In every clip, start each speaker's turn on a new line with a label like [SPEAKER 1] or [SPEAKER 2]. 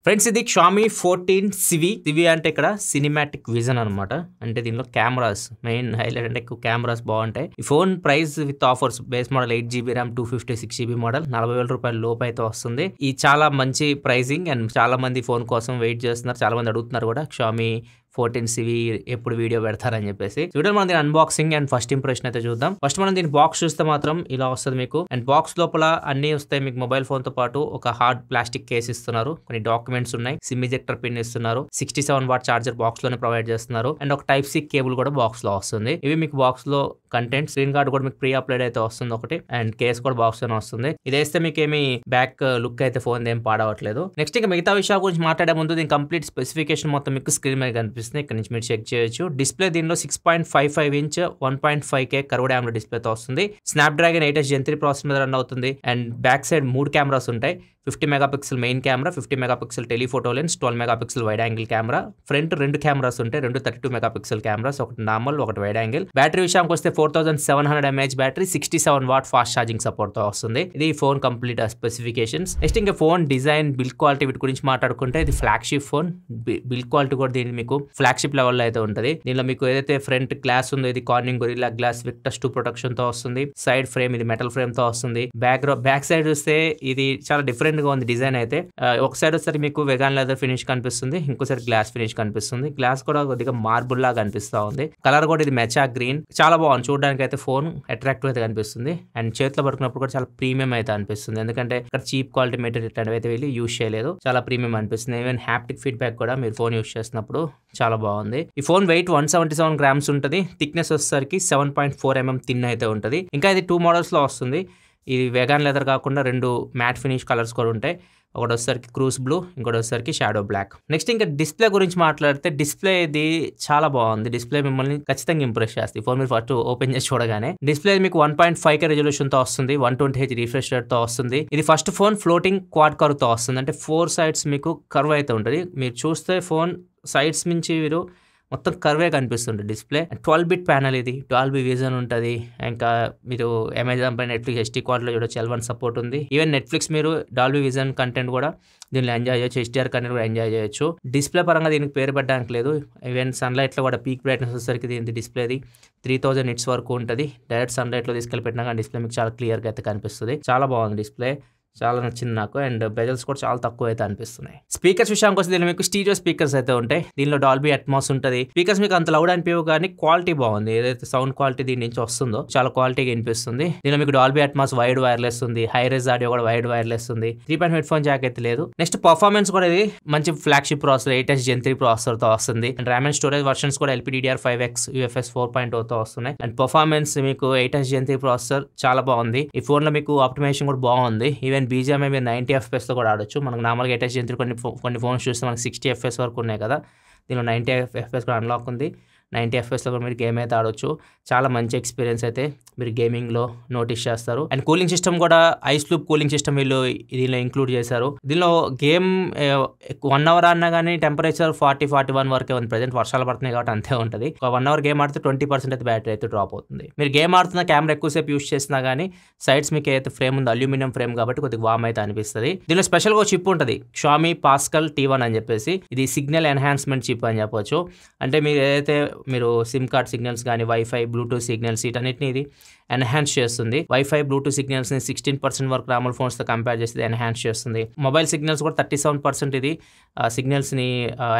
[SPEAKER 1] Friends ఇది Xiaomi 14 CV అంటే ఇక్కడ సినిమాటిక్ విజన్ అనమాట. అంటే దీనిలో కెమెరాస్ మెయిన్ హైలైట్ అంటే ఎక్కువ కెమెరాస్ బాగుంటాయి. ఈ phone price with offers base model 8GB RAM 256GB model 40,000 రూపాయల లోపు అయితే వస్తుంది. ఈ చాలా మంచి ప్రైసింగ్ అండ్ చాలా మంది ఫోన్ కోసం వెయిట్ చేస్తున్నారు, చాలా మంది అడుగుతున్నారు కూడా Xiaomi 14 సివి ఎప్పుడు వీడియో పెడతారని చెప్పేసి. చూడండి మనం దీని అన్బాక్సింగ్ అండ్ ఫస్ట్ ఇంప్రెషన్ అయితే చూద్దాం. ఫస్ట్ మనం దీని బాక్స్ చూస్తే మాత్రం ఇలా వస్తుంది మీకు. అండ్ బాక్స్ లోపల అన్ని వస్తాయి మీకు. మొబైల్ ఫోన్ తో పాటు ఒక హార్డ్ ప్లాస్టిక్ కేస్ ఇస్తున్నారు, కొన్ని డాక్యుమెంట్స్ ఉన్నాయి, సిమ్ ఎజెక్టర్ పిన్ ఇస్తున్నారు, 67W చార్జర్ బాక్స్ లోనే ప్రొవైడ్ చేస్తున్నారు అండ్ ఒక టైప్ సి కేబుల్ కూడా బాక్స్ లో వస్తుంది. ఇవి మీకు బాక్స్ లో కంటెంట్, స్క్రీన్ గార్డ్ కూడా మీకు ప్రీ అప్లైడ్ అయితే వస్తుంది ఒకటి అండ్ కేస్ కూడా బాక్స్ లోనే వస్తుంది. ఇది వేస్తే మీకు ఏమి బ్యాక్ లుక్ అయితే ఫోన్ ఏం పాడవట్లేదు. నెక్స్ట్ ఇంకా మిగతా విషయాల గురించి మాట్లాడే ముందు దీని కంప్లీట్ స్పెసిఫికేషన్ మొత్తం మీకు స్క్రీన్ మీద కనిపిస్తుంది. ఇక్కడ నుంచి మీరు చెక్ చేయొచ్చు. డిస్ప్లే దీనిలో 6.55 ఇంచ్ 1.5K కర్వ్డ్ AMOLED డిస్ప్లేతో వస్తుంది. స్నాప్డ్రాగన్ 8S Gen 3 ప్రాసెసర్ మీద రన్ అవుతుంది అండ్ బ్యాక్ సైడ్ 3 కెమెరాస్ ఉంటాయి. 50 megapixel main camera, 50 megapixel telephoto lens, 12 megapixel wide angle camera. Front 2 cameras ఉంటాయి, 2 32 మెగాపిక్సెల్ కెమెరాస్, ఒకటి నార్మల్ ఒకటి వైడ్ యాంగిల్. బ్యాటరీ విషయానికి వస్తే 4700 mAh battery, 67W fast charging support తో వస్తుంది. ఇది ఫోన్ కంప్లీట్ స్పెసిఫికేషన్స్. నెక్స్ట్ ఇంకా ఫోన్ డిజైన్, బిల్డ్ క్వాలిటీ వీటి గురించి మాట్లాడుకుంటే ఇది ఫ్లాగ్షిప్ ఫోన్. బిల్డ్ క్వాలిటీ కూడా దీన్ని మీకు ఫ్లాగ్షిప్ లెవెల్లో అయితే ఉంటుంది. దీనిలో మీకు ఏదైతే ఫ్రంట్ గ్లాస్ ఉందో ఇది Corning Gorilla Glass Victus 2 protection తో వస్తుంది. సైడ్ ఫ్రేమ్ ఇది మెటల్ ఫ్రేమ్ తో వస్తుంది. బ్యాక్ సైడ్ చూస్తే ఇది చాలా డిఫరెంట్ గా ఉంది డిజైన్ అయితే. ఒక సైడ్ వచ్చేసరికి మీకు వెగాన్ లెదర్ ఫినిష్ కనిపిస్తుంది, ఇంకోసారి గ్లాస్ ఫినిష్ కనిపిస్తుంది. గ్లాస్ కూడా కొద్దిగా మార్బుల్ లాగా కనిపిస్తా ఉంది. కలర్ కూడా ఇది మెచా గ్రీన్, చాలా బాగుంది చూడడానికి అయితే. ఫోన్ అట్రాక్టివ్ అయితే కనిపిస్తుంది అండ్ చేతిలో పడుకున్నప్పుడు కూడా చాలా ప్రీమియం అయితే అనిపిస్తుంది. ఎందుకంటే ఇక్కడ చీప్ క్వాలిటీ మెటీరియల్ ఇట్లాంటివి అయితే వెళ్ళి యూజ్ చేయలేదు, చాలా ప్రీమియం అనిపిస్తుంది. ఈవెన్ హ్యాప్టిక్ ఫీడ్బ్యాక్ కూడా మీరు ఫోన్ యూజ్ చేసినప్పుడు చాలా బాగుంది. ఈ ఫోన్ వెయిట్ 177 గ్రామ్స్ ఉంటుంది. థిక్నెస్ వచ్చేసరికి 7.4 mm థిన్ అయితే ఉంటుంది. ఇంకా ఇది 2 మోడల్స్ లో వస్తుంది. ఇది వెగాన్ లెదర్ కాకుండా 2 మ్యాట్ ఫినిష్ కలర్స్ కూడా ఉంటాయి. ఒకటి వచ్చేసరికి క్రూస్ బ్లూ, ఇంకోటి వచ్చేసరికి షాడో బ్లాక్. నెక్స్ట్ ఇంకా డిస్ప్లే గురించి మాట్లాడితే డిస్ప్లే ఇది చాలా బాగుంది. డిస్ప్లే మిమ్మల్ని ఖచ్చితంగా ఇంప్రెస్ చేస్తుంది. ఫోన్ మీరు ఫస్ట్ ఓపెన్ చేసి చూడగానే డిస్ప్లే మీకు 1.5K రెజల్యూషన్ తో వస్తుంది, 120Hz రిఫ్రెష్ రేట్ తో వస్తుంది. ఇది first phone floating quad curve తో వస్తుంది. అంటే 4 సైడ్స్ మీకు కర్వ్ అయితే ఉంటుంది. మీరు చూస్తే ఫోన్ సైడ్స్ నుంచి మీరు మొత్తం కర్వే కనిపిస్తుంది డిస్ప్లే. 12-bit ప్యానల్, ఇది డాల్బీ విజన్ ఉంటుంది. ఇంకా మీరు అమెజాన్ పై నెట్ఫ్లిక్స్ HD క్వాడ్లో చూడొచ్చు, L1 సపోర్ట్ ఉంది. ఈవెన్ నెట్ఫ్లిక్స్ మీరు డాల్బీ విజన్ కంటెంట్ కూడా దీనిలో ఎంజాయ్ చేయొచ్చు, HDR కంటెంట్ కూడా ఎంజాయ్ చేయొచ్చు. డిస్ప్లే పరంగా దీనికి పేరు పెట్టడానికి లేదు. ఈవెన్ సన్లైట్లో కూడా పీక్ బ్రైట్నెస్ వచ్చేసరికి దీని డిస్ప్లేది 3000 nits వరకు ఉంటుంది. డైరెక్ట్ సన్లైట్లో తీసుకెళ్ళి పెట్టినా కానీ డిస్ప్లే మీకు చాలా క్లియర్గా అయితే కనిపిస్తుంది. చాలా బాగుంది డిస్ప్లే, చాలా నచ్చింది నాకు. అండ్ బెజల్స్ కూడా చాలా తక్కువ అయితే అనిపిస్తున్నాయి. స్పీకర్స్ విషయానికి వస్తే దీనిలో మీకు స్టీరియో స్పీకర్స్ అయితే ఉంటాయి. దీనిలో డాల్బీ అట్మాస్ ఉంటుంది. స్పీకర్స్ మీకు అంత లౌడ్ అనిపించవు కానీ క్వాలిటీ బాగుంది. ఏదైతే సౌండ్ క్వాలిటీ దీని నుంచి వస్తుందో చాలా క్వాలిటీగా వినిపిస్తుంది. దీనిలో మీకు డాల్బీ అట్మాస్ వైడ్ వైర్లెస్ ఉంది, హై రేజ్ ఆడియో కూడా వైడ్ వైర్లెస్ ఉంది. 3.5 హెడ్ ఫోన్ జాక్ అయితే లేదు. నెక్స్ట్ పర్ఫార్మెన్స్ కూడా ఇది మంచి flagship processor 8S Gen 3 processor తో వస్తుంది. And RAM and storage versions కూడా LPDDR5X UFS 4.0 తో వస్తున్నాయి. అండ్ పర్ఫార్మెన్స్ మీకు 8S Gen 3 ప్రాసెసర్ చాలా బాగుంది. ఈ ఫోన్ లో మీకు ఆప్టిమైజేషన్ కూడా బాగుంది. ఈవెన్ BGMI 90 FPS లో కూడా ఆడొచ్చు. మనకు నార్మల్గా 8S Gen 3 కొన్ని ఫోన్స్ చూస్తే మనకి 60 FPS వరకు ఉన్నాయి కదా, దీనిలో 90 FPS కూడా అన్లాక్ ఉంది. 90 FPS లో కూడా మీరు గేమ్ అయితే ఆడొచ్చు. చాలా మంచి ఎక్స్పీరియన్స్ అయితే మీరు గేమింగ్లో నోటీస్ చేస్తారు. అండ్ కూలింగ్ సిస్టమ్ కూడా ఐస్ లూప్ కూలింగ్ సిస్టమ్ వీళ్ళు దీనిలో ఇంక్లూడ్ చేశారు. దీనిలో గేమ్ 1 hour ఆడినా కానీ టెంపరేచర్ 40-41 వరకే ఉంది. ప్రజెంట్ వర్షాలు పడుతున్నాయి కాబట్టి అంతే ఉంటుంది. ఒక 1 hour గేమ్ ఆడితే 20% అయితే బ్యాటరీ అయితే డ్రాప్ అవుతుంది. మీరు గేమ్ ఆడుతున్న కెమెరా ఎక్కువసేపు యూస్ చేసినా కానీ సైడ్స్ మీకు ఏదైతే ఫ్రేమ్ ఉందో అల్యూమినియం ఫ్రేమ్ కాబట్టి కొద్దిగా వామ్ అయితే అనిపిస్తుంది. దీనిలో స్పెషల్గా చిప్ ఉంటుంది, Xiaomi Pascal T1 అని చెప్పేసి. ఇది సిగ్నల్ ఎన్హాన్స్మెంట్ చిప్ అని చెప్పొచ్చు. అంటే మీరు ఏదైతే మీరు సిమ్ కార్డ్ సిగ్నల్స్ కానీ వైఫై బ్లూటూత్ సిగ్నల్స్ వీటన్నిటిని ఇది ఎన్హాన్స్ చేస్తుంది. వైఫై బ్లూటూత్ సిగ్నల్స్ ని 16% వరకు నార్మల్ ఫోన్స్ తో కంపేర్ చేస్తే ఎన్హాన్స్ చేస్తుంది. మొబైల్ సిగ్నల్స్ కూడా 37% ఇది సిగ్నల్స్ ని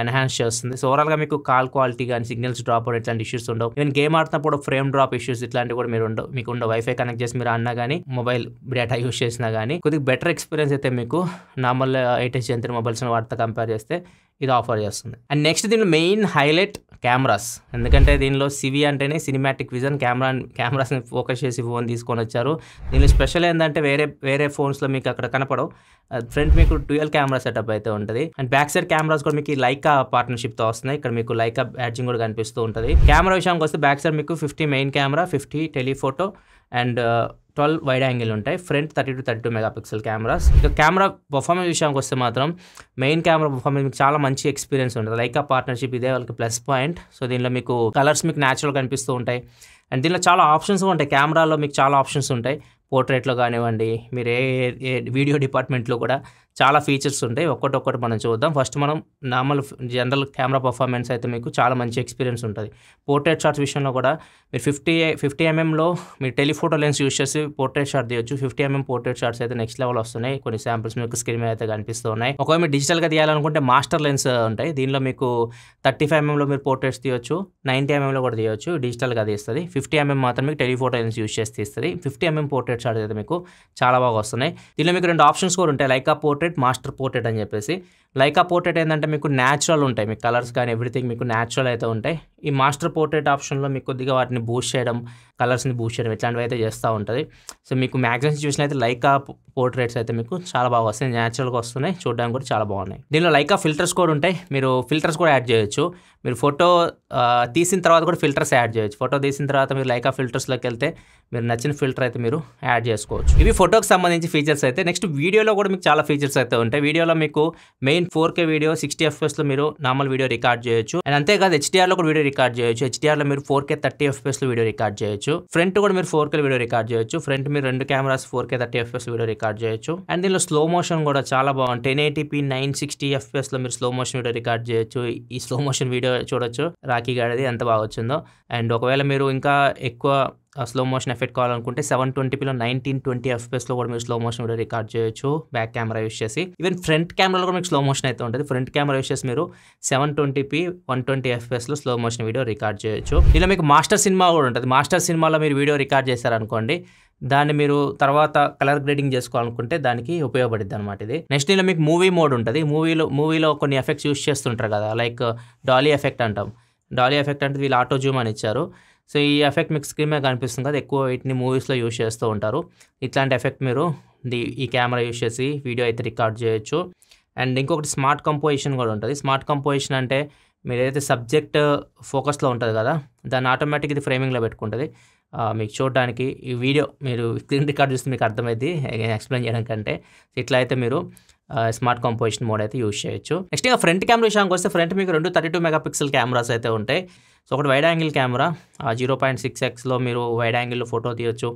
[SPEAKER 1] ఎన్హాన్స్ చేస్తుంది. సో ఓవరాల్ గా మీకు కాల్ క్వాలిటీ కానీ సిగ్నల్స్ డ్రాప్ అవడం ఇట్లాంటి ఇష్యూస్ ఉండవు. ఈవెన్ గేమ్ ఆడుతున్నప్పుడు ఫ్రేమ్ డ్రాప్ ఇష్యూస్ ఇట్లాంటివి కూడా మీకు ఉండవు. వైఫై కనెక్ట్ చేసి మీరు ఆడినా కానీ మొబైల్ డేటా యూస్ చేసినా కానీ కొద్దిగా బెటర్ ఎక్స్పీరియన్స్ అయితే మీకు నార్మల్ 8S Gen 3 మొబైల్స్ వాటితో కంపేర్ చేస్తే ఇది ఆఫర్ చేస్తుంది. అండ్ నెక్స్ట్ దీనిలో మెయిన్ హైలైట్ కెమెరాస్. ఎందుకంటే దీనిలో సివి అంటేనే సినిమాటిక్ విజన్, కెమెరాస్ని ఫోకస్ చేసి ఫోన్ తీసుకొని వచ్చారు. దీనిలో స్పెషల్ ఏంటంటే వేరే ఫోన్స్లో మీకు అక్కడ కనపడవు. ఫ్రంట్ మీకు డ్యూయల్ కెమెరా సెటప్ అయితే ఉంటుంది. అండ్ బ్యాక్ సైడ్ కెమెరాస్ కూడా మీకు లైకా పార్ట్నర్షిప్తో వస్తున్నాయి. ఇక్కడ మీకు లైకా బ్యాడ్జింగ్ కూడా కనిపిస్తూ ఉంటుంది. కెమెరా విషయానికి వస్తే బ్యాక్ సైడ్ మీకు 50 main camera, 50 telephoto and 12 wide angle ఉంటాయి. Front 30-32 megapixel cameras. ఇక కెమెరా పర్ఫార్మెన్స్ విషయానికి వస్తే మాత్రం మెయిన్ కెమెరా పర్ఫార్మెన్స్ మీకు చాలా మంచి ఎక్స్పీరియన్స్ ఉంటుంది. లైకా పార్ట్నర్షిప్ ఇదే వాళ్ళకి ప్లస్ పాయింట్. సో దీనిలో మీకు కలర్స్ మీకు న్యాచురల్ కనిపిస్తూ ఉంటాయి. అండ్ దీనిలో చాలా ఆప్షన్స్ ఉంటాయి. కెమెరాలో మీకు చాలా ఆప్షన్స్ ఉంటాయి. పోర్ట్రేట్లో కానివ్వండి, మీరు ఏ వీడియో డిపార్ట్మెంట్లో కూడా చాలా ఫీచర్స్ ఉంటాయి. ఒక్కొక్కటి మనం చూద్దాం. ఫస్ట్ మనం నార్మల్ జనరల్ కెమెరా పర్ఫార్మెన్స్ అయితే మీకు చాలా మంచి ఎక్స్పీరియన్స్ ఉంటుంది. పోర్ట్రేట్ షాట్స్ విషయంలో కూడా మీరు 50 ఎంఎంలో మీరు టెలిఫోటో లెన్స్ యూస్ చేసి పోర్ట్రేట్ షాట్ తీయొచ్చు. 50 ఎంఎం పోర్ట్రేట్ షాట్స్ అయితే నెక్స్ట్ లెవెల్ వస్తున్నాయి. కొన్ని శాంపిల్స్ మీకు స్క్రీన్ మీద అయితే కనిపిస్తూ ఉన్నాయి. ఒకవేళ మీరు డిజిటల్గా తీయాలనుకుంటే మాస్టర్ లెన్స్ ఉంటాయి. దీనిలో మీకు 35 ఎంఎంలో మీరు పోర్ట్రేట్స్ తీయొచ్చు, 90 ఎంఎంలో కూడా తీయొచ్చు. డిజిటల్గా తీస్తుంది. 50 ఎంఎం మాత్రం మీకు టెలిఫోటో లెన్స్ యూస్ చేసి తీస్తుంది. 50 ఎంఎం పోర్ట్రేట్ షాట్స్ అయితే మీకు చాలా బాగా వస్తున్నాయి. దీనిలో మీకు 2 ఆప్షన్స్ కూడా ఉంటాయి, లైకా పోర్ట్రేట్, మాస్టర్ పోర్ట్రేట్ అని చెప్పేసి. లైకా పోర్ట్రేట్ ఏంటంటే మీకు న్యాచురల్ ఉంటాయి, మీకు కలర్స్ కానీ ఎవ్రీథింగ్ మీకు న్యాచురల్ అయితే ఉంటాయి. ఈ మాస్టర్ పోర్ట్రేట్ ఆప్షన్లో మీకు కొద్దిగా వాటిని బూస్ట్ చేయడం, కలర్స్ని బూస్ట్ చేయడం ఇట్లాంటివి అయితే చేస్తూ ఉంటుంది. సో మీకు మ్యాక్సిమం సిచ్యువేషన్ అయితే లైకా పోర్ట్రేట్స్ అయితే మీకు చాలా బాగా వస్తాయి, న్యాచురల్గా వస్తున్నాయి, చూడడానికి కూడా చాలా బాగున్నాయి. దీనిలో లైకా ఫిల్టర్స్ కూడా ఉంటాయి, మీరు ఫిల్టర్స్ కూడా యాడ్ చేయొచ్చు. మీరు ఫోటో తీసిన తర్వాత కూడా ఫిల్టర్స్ యాడ్ చేయొచ్చు. ఫోటో తీసిన తర్వాత మీరు లైకా ఫిల్టర్స్లోకి వెళ్తే మీరు నచ్చిన ఫిల్టర్ అయితే మీరు యాడ్ చేసుకోవచ్చు. ఇవి ఫోటోకి సంబంధించి ఫీచర్స్ అయితే. నెక్స్ట్ వీడియోలో కూడా మీకు చాలా ఫీచర్స్ అయితే ఉంటాయి. వీడియోలో మీకు మెయిన్ 4K వీడియో 60 FPSలో మీరు నార్మల్ వీడియో రికార్డ్ చేయొచ్చు. అండ్ అంతేకాదు HDRలో కూడా వీడియో రికార్డ్ చేయొచ్చు. HDRలో మీరు 4K 30 FPSలో వీడియో రికార్డ్ చేయొచ్చు. ఫ్రంట్ కూడా మీరు 4K వీడియో రికార్డ్ చేయొచ్చు. ఫ్రంట్ మీరు 2 cameras 4K 30 FPS video record చేయొచ్చు. అండ్ దీనిలో స్లో మోషన్ కూడా చాలా బాగుంది. 1080p 960 FPSలో మీరు స్లో మోషన్ వీడియో రికార్డ్ చేయొచ్చు. ఈ స్లో మోషన్ వీడియో చూడొచ్చు రాకీ గాడిది ఎంత బాగా వచ్చిందో. అండ్ ఒకవేళ మీరు ఇంకా ఎక్కువ స్లో మోషన్ ఎఫెక్ట్ కావాలనుకుంటే 720pలో 1920 FPSలో కూడా మీరు స్లో మోషన్ వీడియో రికార్డ్ చేయొచ్చు బ్యాక్ కెమెరా యూస్ చేసి. ఈవెన్ ఫ్రంట్ కెమెరాలో కూడా మీకు స్లో మోషన్ అయితే ఉంటుంది. ఫ్రంట్ కెమెరా యూస్ చేసి మీరు 720p 120 FPSలో స్లో మోషన్ వీడియో రికార్డ్ చేయొచ్చు. ఇలా మీకు మాస్టర్ సినిమా కూడా ఉంటుంది. మాస్టర్ సినిమాలో మీరు వీడియో రికార్డ్ చేశారనుకోండి, దాన్ని మీరు తర్వాత కలర్ గ్రేడింగ్ చేసుకోవాలనుకుంటే దానికి ఉపయోగపడుద్ది అనమాట ఇది. నెక్స్ట్ ఇలా మీకు మూవీ మోడ్ ఉంటుంది. మూవీలో కొన్ని ఎఫెక్ట్స్ యూస్ చేస్తుంటారు కదా, లైక్ డాలీ ఎఫెక్ట్ అంటాం. డాలీ ఎఫెక్ట్ అంటే వీళ్ళు ఆటో జూమ్ అని ఇచ్చారు. సో ఈ ఎఫెక్ట్ మీకు స్క్రీన్ మీద కనిపిస్తుంది కదా, ఎక్కువ వీటిని మూవీస్లో యూస్ చేస్తూ ఉంటారు. ఇట్లాంటి ఎఫెక్ట్ మీరు ఈ కెమెరా యూస్ చేసి వీడియో అయితే రికార్డ్ చేయొచ్చు. అండ్ ఇంకొకటి స్మార్ట్ కంపోజిషన్ కూడా ఉంటుంది. స్మార్ట్ కంపోజిషన్ అంటే మీరు ఏదైతే సబ్జెక్ట్ ఫోకస్లో ఉంటుంది కదా, దాన్ని ఆటోమేటిక్ ఇది ఫ్రేమింగ్లో పెట్టుకుంటుంది. మీకు చూడడానికి ఈ వీడియో మీరు స్క్రీన్ రికార్డ్ చూస్తే మీకు అర్థమైంది ఎక్స్ప్లెయిన్ చేయడం కంటే. ఇట్లా అయితే మీరు స్మార్ట్ కంపోజిషన్ మోడ్ అయితే యూస్ చేయొచ్చు. నెక్స్ట్ ఇంకా ఫ్రంట్ కెమెరా విషయానికి వస్తే ఫ్రంట్ మీకు 2 32 మెగాపిక్సెల్ కెమెరాస్ అయితే ఉంటాయి. సో ఒకటి వైడ్ యాంగిల్ కెమెరా 0.6xలో మీరు వైడ్ యాంగిల్లో ఫోటో తీయొచ్చు.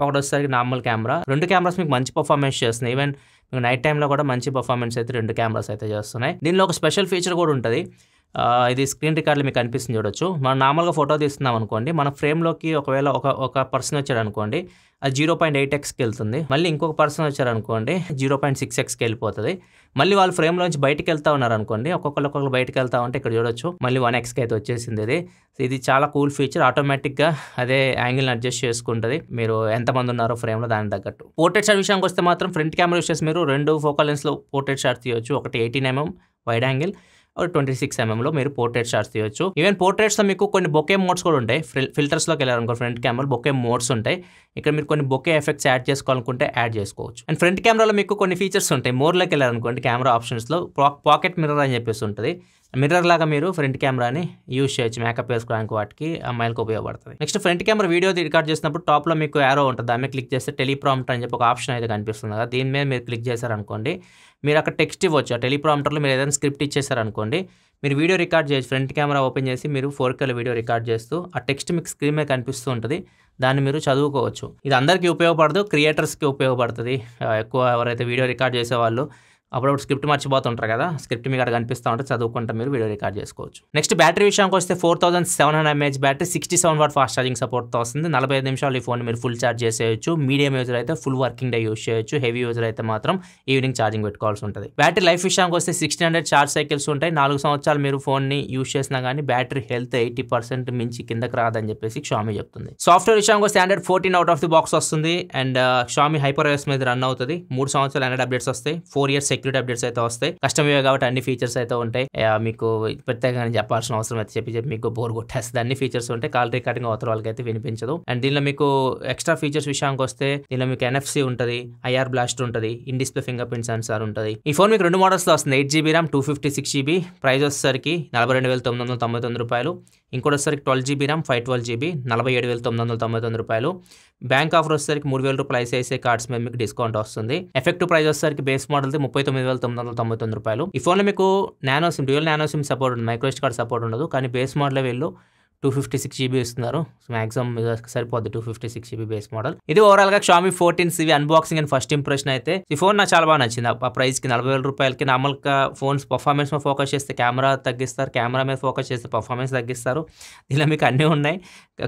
[SPEAKER 1] ఒకటి వచ్చేసరికి నార్మల్ కెమెరా. 2 కెమెరాస్ మీకు మంచి పర్ఫార్మెన్స్ చేస్తున్నాయి. ఈవెన్ మీకు నైట్ టైంలో కూడా మంచి పర్ఫార్మెన్స్ అయితే 2 కెమెరాస్ అయితే చేస్తున్నాయి. దీనిలో ఒక స్పెషల్ ఫీచర్ కూడా ఉంటుంది. ఇది స్క్రీన్ రికార్డ్లో మీకు కనిపిస్తుంది చూడొచ్చు. మనం నార్మల్గా ఫోటో తీస్తున్నాం అనుకోండి, మన ఫ్రేమ్లోకి ఒకవేళ ఒక పర్సన్ వచ్చాడు అనుకోండి, అది 0.8xకి వెళ్తుంది. మళ్ళీ ఇంకొక పర్సన్ వచ్చారనుకోండి 0.6xకి వెళ్ళిపోతుంది. మళ్ళీ వాళ్ళు ఫ్రేమ్లోంచి బయటకు వెళ్తా ఉన్నారు అనుకోండి, ఒక్కొక్కరు బయటకు వెళ్తా ఉంటే ఇక్కడ చూడొచ్చు మళ్ళీ 1xకి అయితే వచ్చేసింది. ఇది చాలా కూల్ ఫీచర్. ఆటోమేటిక్గా అదే యాంగిల్ని అడ్జస్ట్ చేసుకుంటుంది మీరు ఎంతమంది ఉన్నారో ఫ్రేమ్లో దానికి తగ్గట్టు. పోర్ట్రేట్ షాట్ విషయానికి వస్తే మాత్రం ఫ్రంట్ కెమెరా యూస్ చేసి మీరు 2 ఫోకల్ లెన్స్లో పోర్ట్రేట్ షాట్ తీయొచ్చు. ఒకటి 18mm వైడ్ యాంగిల్, 26mmలో మీరు పోర్ట్రేట్ షాట్స్ తీయొచ్చు. ఈవెన్ పోర్ట్రేట్స్లో మీకు కొన్ని బొకే మోడ్స్ కూడా ఉంటాయి. ఫిల్టర్స్లోకి వెళ్ళారనుకో ఫ్రంట్ కెమెరాలో బొకే మోడ్స్ ఉంటాయి. ఇక్కడ మీరు కొన్ని బొకే ఎఫెక్ట్స్ యాడ్ చేసుకోవాలనుకుంటే యాడ్ చేసుకోవచ్చు. అండ్ ఫ్రంట్ కెమెరాలో మీకు కొన్ని ఫీచర్స్ ఉంటాయి. మోర్లోకి వెళ్ళారనుకోండి కెమెరా ఆప్షన్స్లో పాకెట్ మిర్రర్ అని చెప్పేసి ఉంటుంది. మిర్రర్ లాగా మీరు ఫ్రంట్ కెమెరాని యూస్ చేయొచ్చు మేకప్ వేసుకోవడానికి, వాటికి అమ్మాయిలకు ఉపయోగపడుతుంది. Next front camera video record చేసినప్పుడు టాప్లో మీకు యారో ఉంటుంది. దాని మీద క్లిక్ చేస్తే టెలిప్రాంప్టర్ అని చెప్పి ఒక ఆప్షన్ అయితే కనిపిస్తుంది కదా, దీని మీద మీరు క్లిక్ చేశారనుకోండి మీరు అక్కడ టెక్స్ట్ ఇవ్వచ్చు. ఆ టెలిప్రాంప్టర్లో మీరు ఏదైనా స్క్రిప్ట్ ఇచ్చేసారనుకోండి, మీరు వీడియో రికార్డ్ చేయొచ్చు. ఫ్రంట్ కెమెరా ఓపెన్ చేసి మీరు 4K వీడియో రికార్డ్ చేస్తూ ఆ టెక్స్ట్ మీకు స్క్రీన్ మీద కనిపిస్తూ ఉంటుంది. దాన్ని మీరు చదువుకోవచ్చు. ఇది అందరికీ ఉపయోగపడదు, క్రియేటర్స్కి ఉపయోగపడుతుంది. ఎక్కువ ఎవరైతే వీడియో రికార్డ్ చేసేవాళ్ళు అప్పుడప్పుడు స్క్రిప్ట్ మర్చిపోతుంటారు కదా, స్క్రిప్ట్ మీకు అక్కడ కనిపిస్తూ ఉంటే చదువుకుంటే మీరు వీడియో రికార్డ్ చేసుకోవచ్చు. నెక్స్ట్ బ్యాటరీ విషయానికి వస్తే 4700 mAh battery, 67 watt fast charging సపోర్ట్తో వస్తుంది. 45 నిమిషాలు ఈ ఫోన్ మీరు ఫుల్ ఛార్జ్ చేసేయచ్చు. మీడియం యూజర్ అయితే ఫుల్ వర్కింగ్ డే యూస్ చేయొచ్చు. హెవీ యూజర్ అయితే మాత్రం ఈవినింగ్ ఛార్జింగ్ పెట్టుకోవాల్సి ఉంటుంది. బ్యాటరీ లైఫ్ విషయానికి వస్తే 1600 ఛార్జ్ సైకిల్స్ ఉంటాయి. 4 సంవత్సరాలు మీరు ఫోన్ని యూస్ చేసినా కానీ బ్యాటరీ హెల్త్ 80% మించి కిందకి రాదని చెప్పేసి Xiaomi చెప్తుంది. సాఫ్ట్వేర్ విషయానికి వస్తే Android 14 out of the box వస్తుంది. అండ్ Xiaomi HyperOS మీద రన్ అవుతుంది. 3 సంవత్సరాలు Android అప్డేట్స్ వస్తాయి. 4 years సెక్యూరిటీ అప్డేట్స్ అయితే వస్తాయి. కస్టమ్ యూఐ కాబట్టి అన్ని ఫీచర్స్ అయితే ఉంటాయి. మీకు ప్రత్యేకంగా చెప్పాల్సిన అవసరం అయితే చెప్పి మీకు బోర్ కొట్టేస్తుంది. అన్ని ఫీచర్స్ ఉంటాయి. కాల్ రికార్డింగ్ అవతల వాళ్ళకి అయితే వినిపించదు. అండ్ దీనిలో మీకు ఎక్స్ట్రా ఫీచర్స్ విషయానికి వస్తే దీనిలో మీకు NFC ఉంటుంది, IR బ్లాస్టర్ ఉంటుంది, in display finger print censor ఉంటుంది. ఈ ఫోన్ మీకు 2 మోడల్స్లో వస్తుంది. 8GB RAM 256GB, ప్రైస్ వచ్చేసరికి 42,999 రూపాయలు. ఇంకోటి వచ్చేసరికి 12GB RAM 512GB 47,999 రూపాయలు. బ్యాంక్ ఆఫర్ వచ్చేసరికి 3,000 రూపాయలు ICICI కార్డ్స్ మీద మీకు డిస్కౌంట్ వస్తుంది. ఎఫెక్టివ్ ప్రైస్ వచ్చేసరికి బేస్ మోడల్ది 39,999 రూపాయలు. ఈ ఫోన్లో మీకు nano SIM, dual nano SIM support ఉంది, మైక్రో SD కార్డ్ సపోర్ట్ ఉండదు. కానీ బేస్ మోడల్ వీళ్ళు 256GB ఇస్తున్నారు. మ్యాక్సిమం సరిపోద్ది 256GB బేస్ మోడల్. ఇది ఓవరాల్ గా Xiaomi 14CV unboxing and first impression అయితే ఈ ఫోన్ నాకు చాలా బాగా నచ్చింది. ఆ ప్రైస్ కి 40,000 రూపాయలకి నార్మల్గా ఫోన్స్ పర్ఫార్మెన్స్ మీద ఫోకస్ చేస్తే కెమెరా తగ్గిస్తారు, కెమెరా మీద ఫోకస్ చేస్తే పర్ఫార్మెన్స్ తగ్గిస్తారు. దీనిలో మీకు అన్నీ ఉన్నాయి.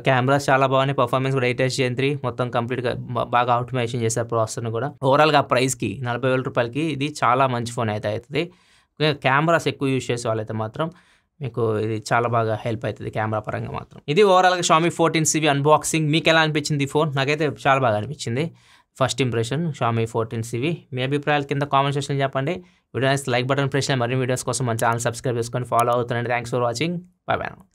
[SPEAKER 1] కెమెరాస్ చాలా బాగున్నాయి, పర్ఫార్మెన్స్ కూడా 8 Gen 3 మొత్తం కంప్లీట్గా బాగా ఆటోమేషన్ చేశారు ప్రాసెసర్ని కూడా. ఓవరాల్గా ఆ ప్రైస్కి 40,000 రూపాయలకి ఇది చాలా మంచి ఫోన్ అయితే అవుతుంది. కెమెరాస్ ఎక్కువ యూజ్ చేసే వాళ్ళైతే మాత్రం మీకు ఇది చాలా బాగా హెల్ప్ అవుతుంది కెమెరా పరంగా మాత్రం. ఇది ఓవరాల్గా Xiaomi 14CV అన్బాక్సింగ్. మీకు ఎలా అనిపించింది ఈ ఫోన్? నాకైతే చాలా బాగా అనిపించింది. First impression Xiaomi 14CV. మీ అభిప్రాయాలు కింద కామెంట్ సెక్షన్లో చెప్పండి. వీడియో లైక్ బటన్ ప్రెస్ చేయండి. మరిన్ని వీడియోస్ కోసం మన ఛానల్ సబ్స్క్రైబ్ చేసుకొని ఫాలో అవుతుండండి. Thanks for watching. Bye by.